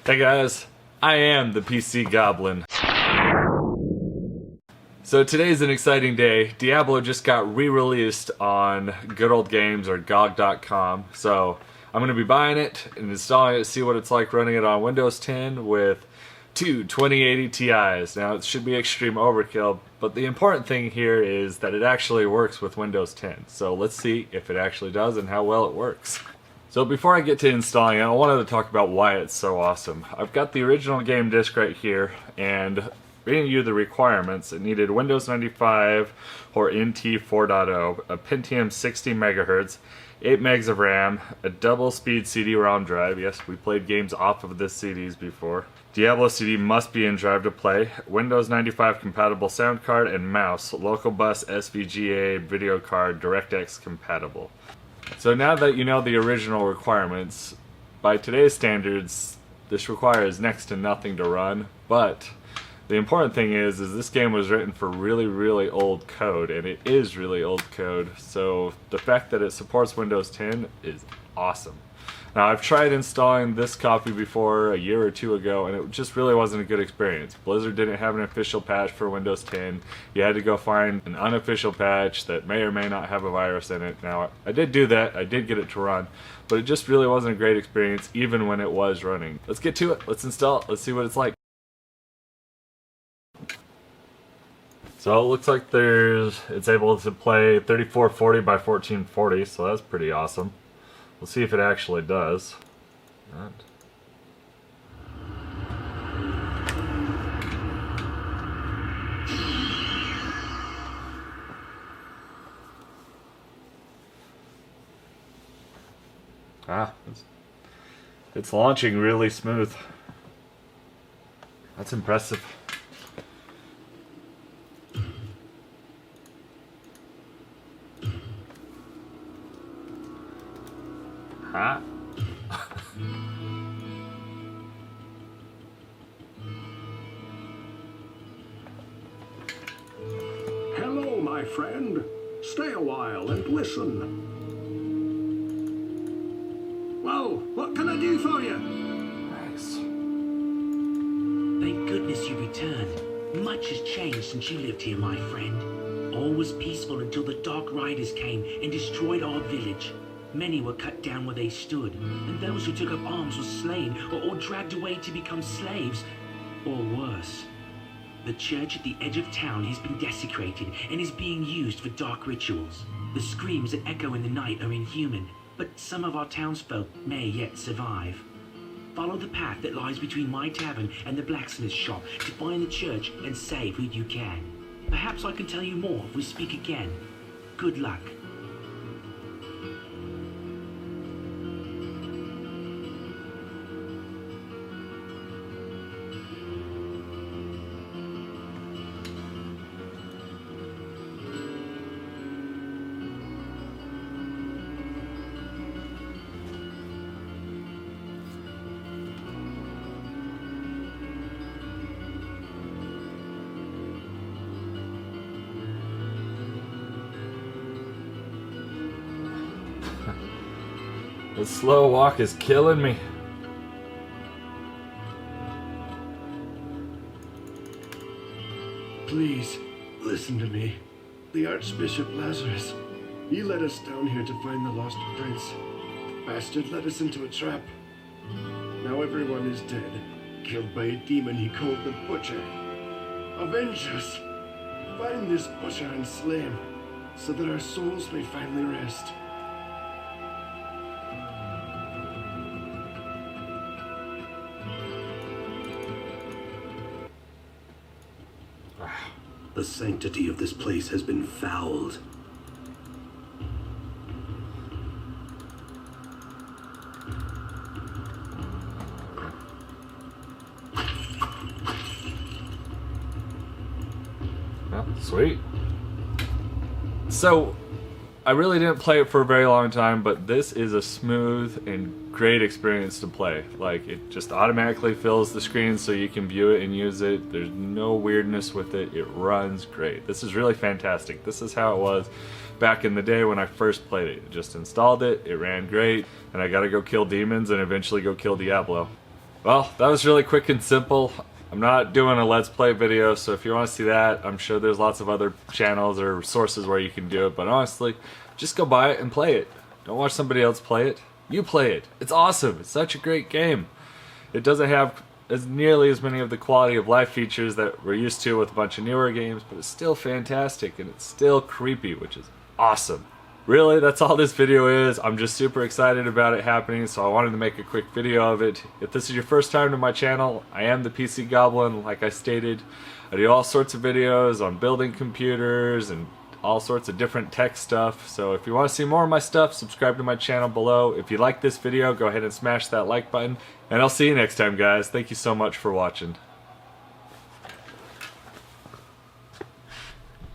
Hey guys, I am the PCGoblin. So today's an exciting day. Diablo just got re-released on Good Old Games or GOG.com. So I'm going to be buying it and installing it to see what it's like running it on Windows 10 with two 2080 Ti's. Now it should be extreme overkill, but the important thing here is that it actually works with Windows 10. So let's see if it actually does and how well it works. So before I get to installing it, I wanted to talk about why it's so awesome. I've got the original game disc right here, and reading you the requirements, it needed Windows 95 or NT 4.0, a Pentium 60 MHz, 8 megs of RAM, a double-speed CD-ROM drive. Yes, we played games off of this CDs before. Diablo CD must be in drive to play. Windows 95 compatible sound card and mouse. Local bus SVGA video card DirectX compatible. So now that you know the original requirements, by today's standards, this requires next to nothing to run, but the important thing is this game was written for really old code, and it is really old code, so the fact that it supports Windows 10 is awesome. Now, I've tried installing this copy before a year or two ago, and it just really wasn't a good experience. Blizzard didn't have an official patch for Windows 10. You had to go find an unofficial patch that may or may not have a virus in it. Now, I did do that. I did get it to run, but it just really wasn't a great experience, even when it was running. Let's get to it. Let's install it. Let's see what it's like. So it looks like it's able to play 3440 by 1440, so that's pretty awesome. We'll see if it actually does. It's launching really smooth. That's impressive. Huh? Hello, my friend. Stay a while and listen. Well, what can I do for you? Nice. Thank goodness you returned. Much has changed since you lived here, my friend. All was peaceful until the Dark Riders came and destroyed our village. Many were cut down where they stood, and those who took up arms were slain or dragged away to become slaves, or worse. The church at the edge of town has been desecrated and is being used for dark rituals. The screams that echo in the night are inhuman, but some of our townsfolk may yet survive. Follow the path that lies between my tavern and the blacksmith's shop to find the church and save who you can. Perhaps I can tell you more if we speak again. Good luck. The slow walk is killing me. Please, listen to me. The Archbishop Lazarus, he led us down here to find the lost prince. The bastard led us into a trap. Now everyone is dead, killed by a demon he called the Butcher. Avenge us! Find this Butcher and slay him, so that our souls may finally rest. The sanctity of this place has been fouled. Well, sweet. So, I really didn't play it for a very long time, but this is a smooth and great experience to play. Like, it just automatically fills the screen so you can view it and use it. There's no weirdness with it. It runs great. This is really fantastic. This is how it was back in the day when I first played it. Just installed it, it ran great, and I gotta go kill demons and eventually go kill Diablo. Well, that was really quick and simple. I'm not doing a Let's Play video, so if you want to see that, I'm sure there's lots of other channels or sources where you can do it, but honestly, just go buy it and play it. Don't watch somebody else play it. You play it. It's awesome. It's such a great game. It doesn't have as nearly as many of the quality of life features that we're used to with a bunch of newer games, but it's still fantastic and it's still creepy, which is awesome. Really, that's all this video is. I'm just super excited about it happening, so I wanted to make a quick video of it. If this is your first time to my channel, I am the PCGoblin, like I stated. I do all sorts of videos on building computers and all sorts of different tech stuff. So if you want to see more of my stuff, subscribe to my channel below. If you like this video, go ahead and smash that like button. And I'll see you next time, guys. Thank you so much for watching.